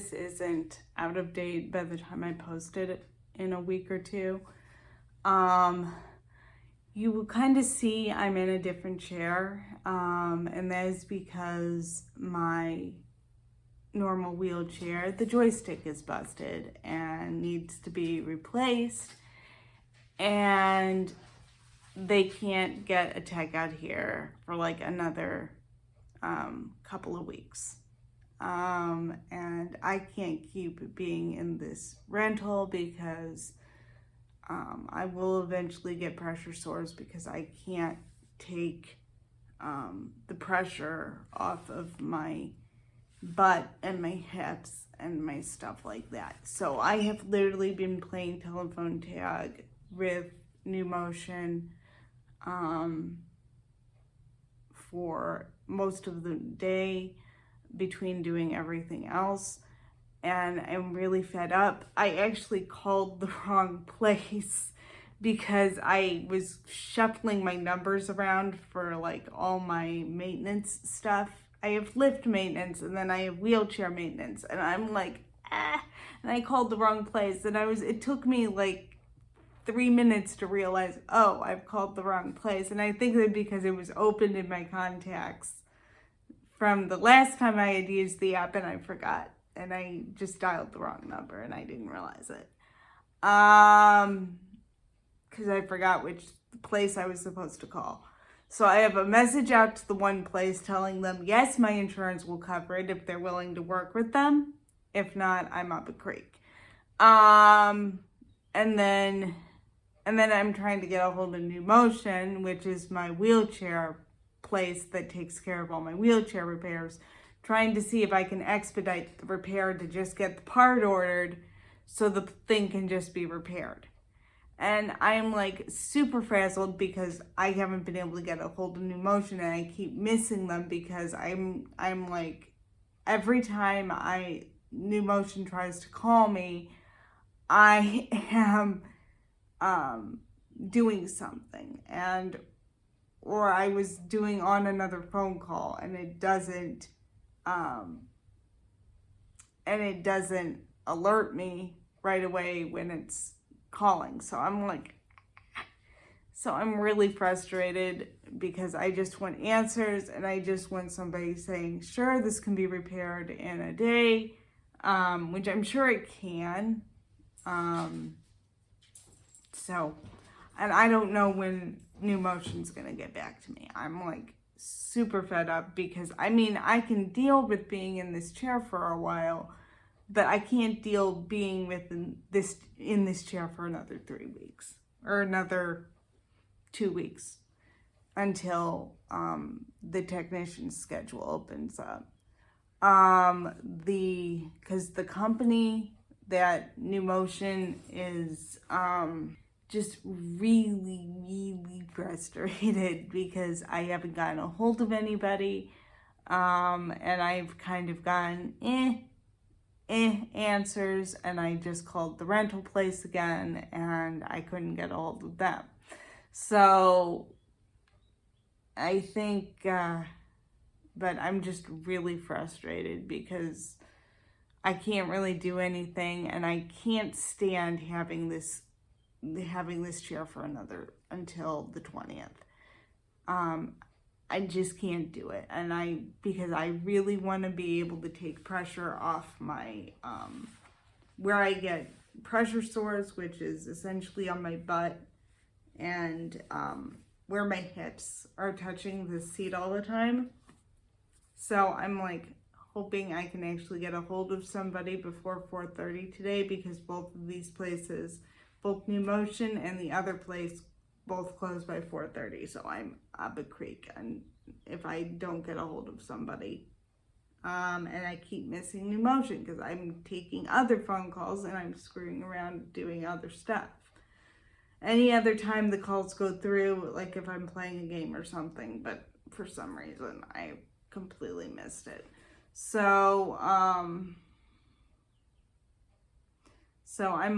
this isn't out of date by the time I post it in a week or two, you will kind of see I'm in a different chair, and that is because my normal wheelchair, the joystick is busted and needs to be replaced, and they can't get a tech out here for like another couple of weeks. And I can't keep being in this rental because I will eventually get pressure sores because I can't take the pressure off of my butt and my hips and my stuff like that. So I have literally been playing telephone tag with NuMotion for most of the day between doing everything else, and I'm really fed up. I actually called the wrong place because I was shuffling my numbers around for like all my maintenance stuff. I have lift maintenance and then I have wheelchair maintenance, and I'm like, and I called the wrong place, and it took me like 3 minutes to realize, oh, I've called the wrong place. And I think that because it was opened in my contacts from the last time I had used the app and I forgot, and I just dialed the wrong number and I didn't realize it. Because I forgot which place I was supposed to call. So I have a message out to the one place telling them, yes, my insurance will cover it if they're willing to work with them. If not, I'm up a creek. And then I'm trying to get a hold of NuMotion, which is my wheelchair place that takes care of all my wheelchair repairs, trying to see if I can expedite the repair to just get the part ordered so the thing can just be repaired. And I'm like super frazzled because I haven't been able to get a hold of NuMotion, and I keep missing them because I'm like, every time NuMotion tries to call me, I am doing something, or I was doing on another phone call, and it doesn't alert me right away when it's calling. So I'm really frustrated because I just want answers, and I just want somebody saying, sure, this can be repaired in a day, which I'm sure it can. And I don't know when NuMotion's gonna get back to me. I'm like super fed up because I can deal with being in this chair for a while, but I can't deal being in this chair for another 3 weeks or another 2 weeks until the technician's schedule opens up. Because the company that NuMotion is just really, really frustrated because I haven't gotten a hold of anybody, and I've kind of gotten answers, and I just called the rental place again and I couldn't get a hold of them. So I think, but I'm just really frustrated because I can't really do anything, and I can't stand having this chair for until the 20th. I just can't do it, because I really want to be able to take pressure off my where I get pressure sores, which is essentially on my butt and where my hips are touching the seat all the time. So I'm like hoping I can actually get a hold of somebody before 4:30 today, because both of these places, both NuMotion and the other place, both close by 4:30. So I'm up a creek, and if I don't get a hold of somebody, and I keep missing NuMotion because I'm taking other phone calls and I'm screwing around doing other stuff. Any other time the calls go through, like if I'm playing a game or something, but for some reason I completely missed it. So I'm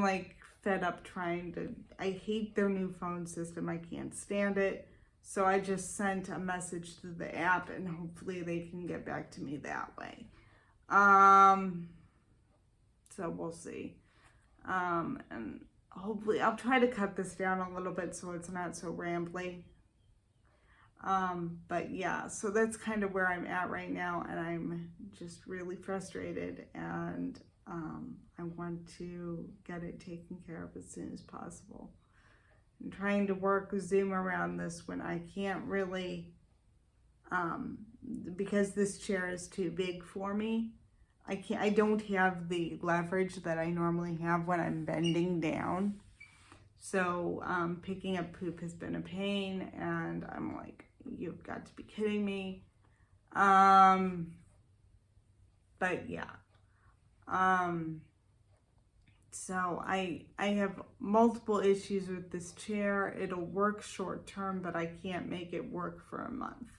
like fed up I hate their new phone system. I can't stand it. So I just sent a message to the app, and hopefully they can get back to me that way. So we'll see. And hopefully I'll try to cut this down a little bit so it's not so rambly. But yeah, so that's kind of where I'm at right now, and I'm just really frustrated, and I want to get it taken care of as soon as possible. I'm trying to work Zoom around this when I can't really, because this chair is too big for me. I don't have the leverage that I normally have when I'm bending down. So picking up poop has been a pain, and I'm like, you've got to be kidding me. But yeah. So I have multiple issues with this chair. It'll work short term, but I can't make it work for a month.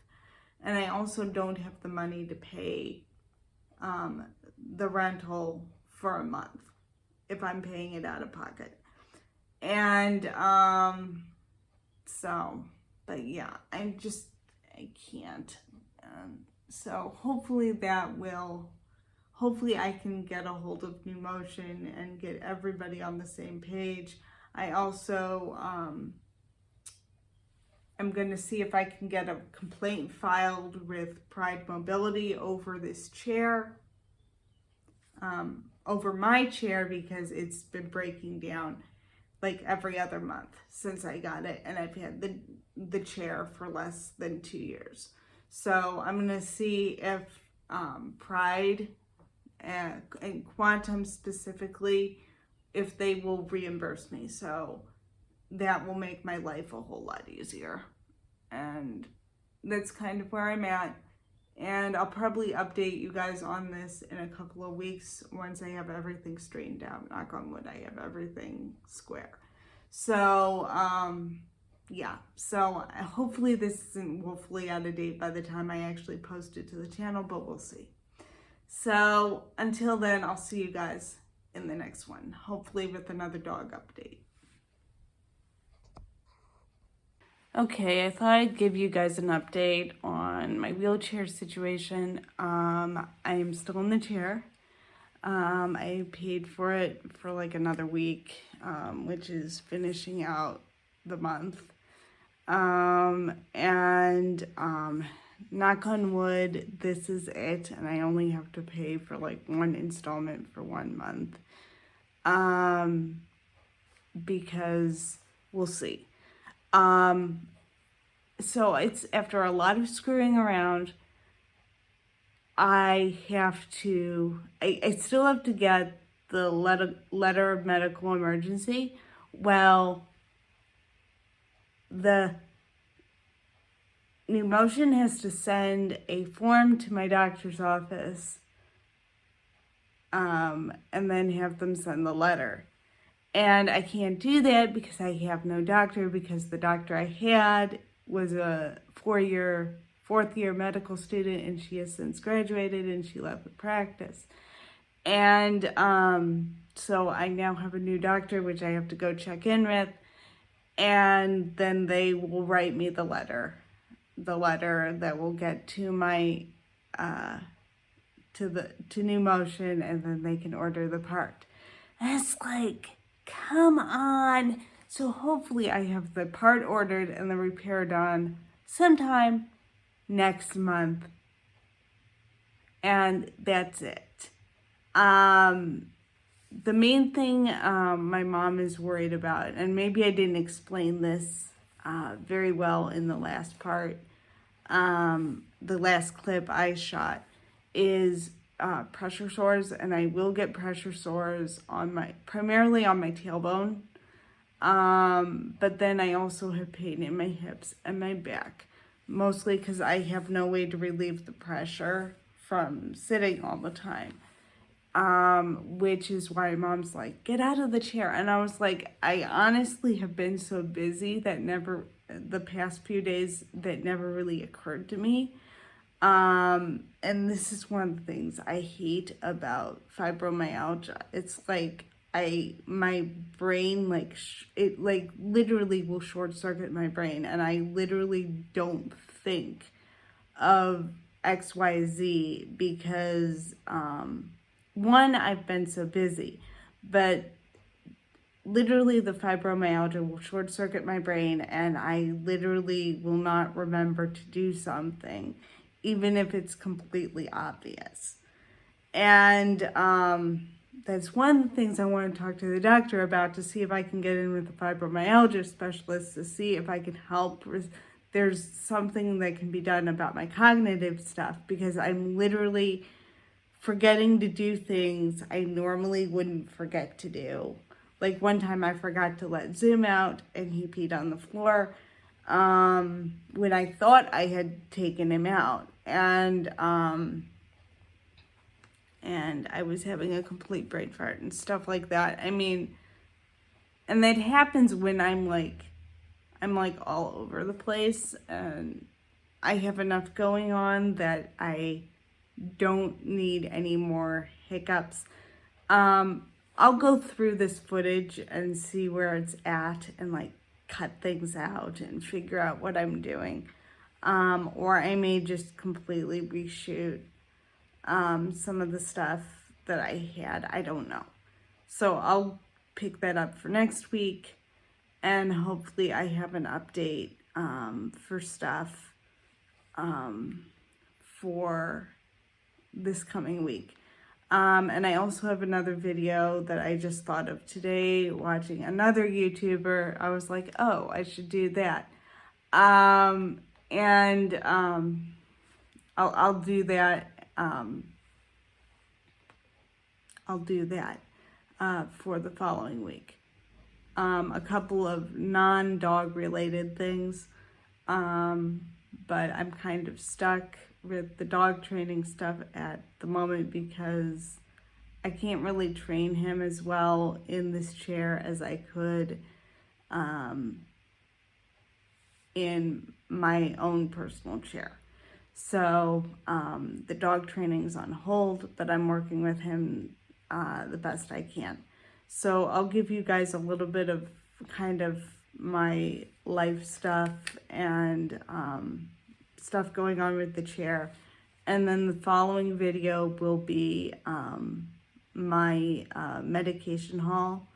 And I also don't have the money to pay the rental for a month if I'm paying it out of pocket. And so, but yeah, I can't. So hopefully hopefully I can get a hold of New Motion and get everybody on the same page. I also I'm going to see if I can get a complaint filed with Pride Mobility over this chair, over my chair, because it's been breaking down like every other month since I got it, and I've had the chair for less than 2 years. So I'm gonna see if Pride and Quantum specifically, if they will reimburse me. So that will make my life a whole lot easier. And that's kind of where I'm at. And I'll probably update you guys on this in a couple of weeks once I have everything straightened out. Knock on wood, I have everything square. So, yeah. So hopefully this isn't woefully out of date by the time I actually post it to the channel, but we'll see. So until then, I'll see you guys in the next one, hopefully with another dog update. Okay, I thought I'd give you guys an update on my wheelchair situation. I am still in the chair. I paid for it for like another week, which is finishing out the month. Knock on wood, this is it, and I only have to pay for like one installment for 1 month. Because we'll see. So it's after a lot of screwing around, I still have to get the letter of medical emergency. Well, the New Motion has to send a form to my doctor's office, and then have them send the letter. And I can't do that because I have no doctor, because the doctor I had was a fourth year medical student, and she has since graduated and she left the practice. And so I now have a new doctor, which I have to go check in with, and then they will write me the letter that will get to my to New Motion, and then they can order the part. And it's like, come on. So hopefully I have the part ordered and the repair done sometime next month. And that's it. The main thing my mom is worried about, and maybe I didn't explain this very well in the last part, the last clip I shot, is pressure sores, and I will get pressure sores primarily on my tailbone. But then I also have pain in my hips and my back, mostly because I have no way to relieve the pressure from sitting all the time. Which is why Mom's like, get out of the chair. And I was like, I honestly have been so busy that the past few days, that never really occurred to me. And this is one of the things I hate about fibromyalgia. It's like, my brain, it literally will short circuit my brain, and I literally don't think of XYZ because, one, I've been so busy, but literally the fibromyalgia will short circuit my brain, and I literally will not remember to do something, even if it's completely obvious. And that's one of the things I want to talk to the doctor about, to see if I can get in with the fibromyalgia specialist to see if I can help. There's something that can be done about my cognitive stuff, because I'm literally forgetting to do things I normally wouldn't forget to do. Like one time I forgot to let Zoom out and he peed on the floor when I thought I had taken him out. And I was having a complete brain fart and stuff like that. I mean, and that happens when I'm like all over the place, and I have enough going on that I don't need any more hiccups. I'll go through this footage and see where it's at and like cut things out and figure out what I'm doing. Or I may just completely reshoot some of the stuff that I had. I don't know. So I'll pick that up for next week, and hopefully I have an update for stuff for this coming week. And I also have another video that I just thought of today, watching another YouTuber. I was like, oh, I should do that. I'll do that. I'll do that for the following week. A couple of non-dog related things, but I'm kind of stuck with the dog training stuff at the moment because I can't really train him as well in this chair as I could in my own personal chair. So the dog training's on hold, but I'm working with him the best I can. So I'll give you guys a little bit of kind of my life stuff and stuff going on with the chair. And then the following video will be my medication haul.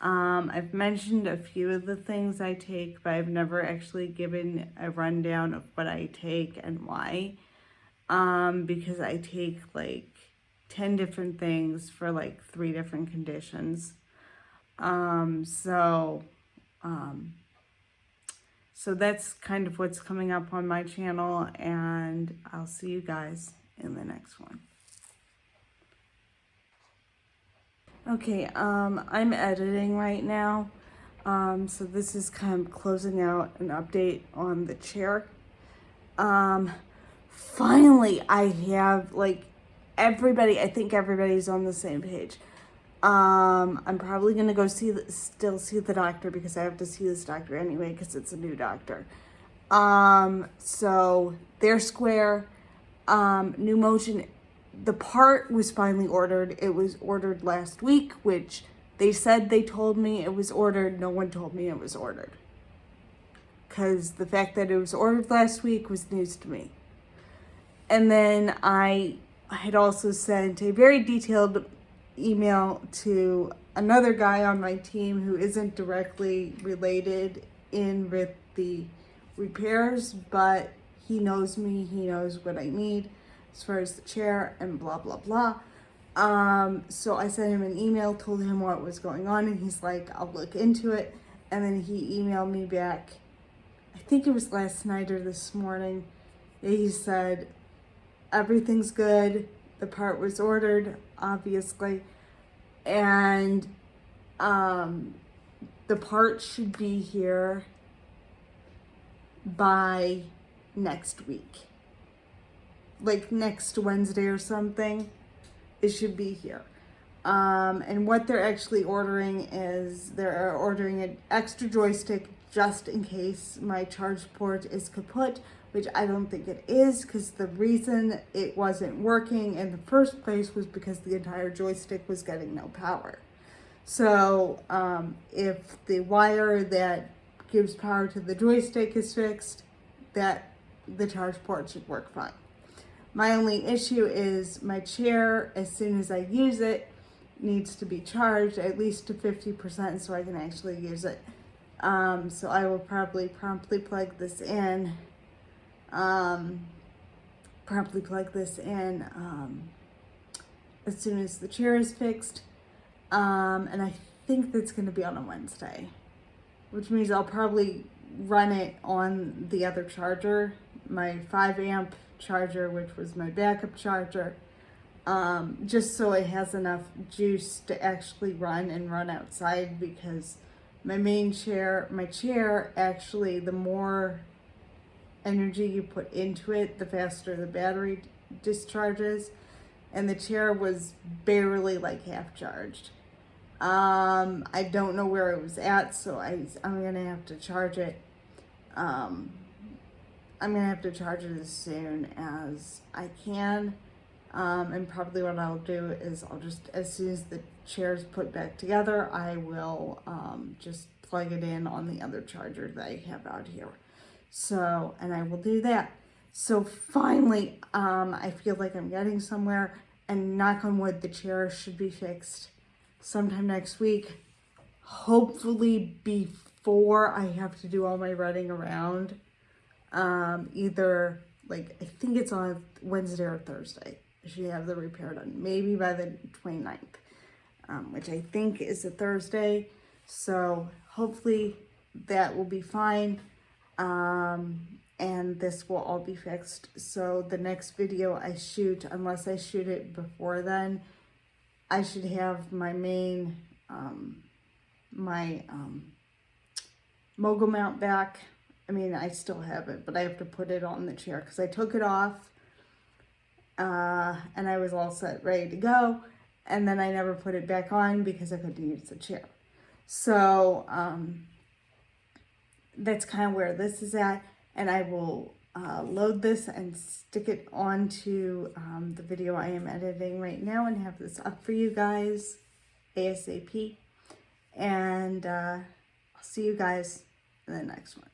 I've mentioned a few of the things I take, but I've never actually given a rundown of what I take and why. Because I take like 10 different things for like 3 different conditions. So that's kind of what's coming up on my channel, and I'll see you guys in the next one. Okay, I'm editing right now. So this is kind of closing out an update on the chair. Finally, I have like everybody, I think everybody's on the same page. I'm probably going to go still see the doctor, because I have to see this doctor anyway, because it's a new doctor. So they're square. New Motion, the part was finally ordered. It was ordered last week, which they said they told me it was ordered. No one told me it was ordered, because the fact that it was ordered last week was news to me. And then I had also sent a very detailed email to another guy on my team who isn't directly related in with the repairs, but he knows me, he knows what I need as far as the chair and blah blah blah. So I sent him an email, told him what was going on, and he's like, I'll look into it. And then he emailed me back, I think it was last night or this morning. He said everything's good, the part was ordered, obviously, and the part should be here by next week, like next Wednesday or something. It should be here. And what they're actually ordering is they're ordering an extra joystick just in case my charge port is kaput, which I don't think it is, because the reason it wasn't working in the first place was because the entire joystick was getting no power. So if the wire that gives power to the joystick is fixed, that the charge port should work fine. My only issue is my chair, as soon as I use it, needs to be charged at least to 50% so I can actually use it. So I will probably promptly plug this in. As soon as the chair is fixed. And I think that's going to be on a Wednesday, which means I'll probably run it on the other charger, my 5 amp charger, which was my backup charger, just so it has enough juice to actually run outside, because my chair, actually, the more energy you put into it, the faster the battery discharges, and the chair was barely like half charged. I don't know where it was at, so I'm gonna have to charge it. I'm gonna have to charge it as soon as I can. And probably what I'll do is I'll just, as soon as the chair's put back together, I will just plug it in on the other charger that I have out here. So, and I will do that. So finally, I feel like I'm getting somewhere, and knock on wood, the chair should be fixed sometime next week. Hopefully before I have to do all my running around. Either, like, I think it's on Wednesday or Thursday. I should have the repair done. Maybe by the 29th, which I think is a Thursday. So hopefully that will be fine. And this will all be fixed. So the next video I shoot, unless I shoot it before then, I should have my main, mogul mount back. I mean, I still have it, but I have to put it on the chair because I took it off, and I was all set, ready to go. And then I never put it back on because I couldn't use the chair. So, that's kind of where this is at. And I will load this and stick it onto the video I am editing right now and have this up for you guys ASAP. And I'll see you guys in the next one.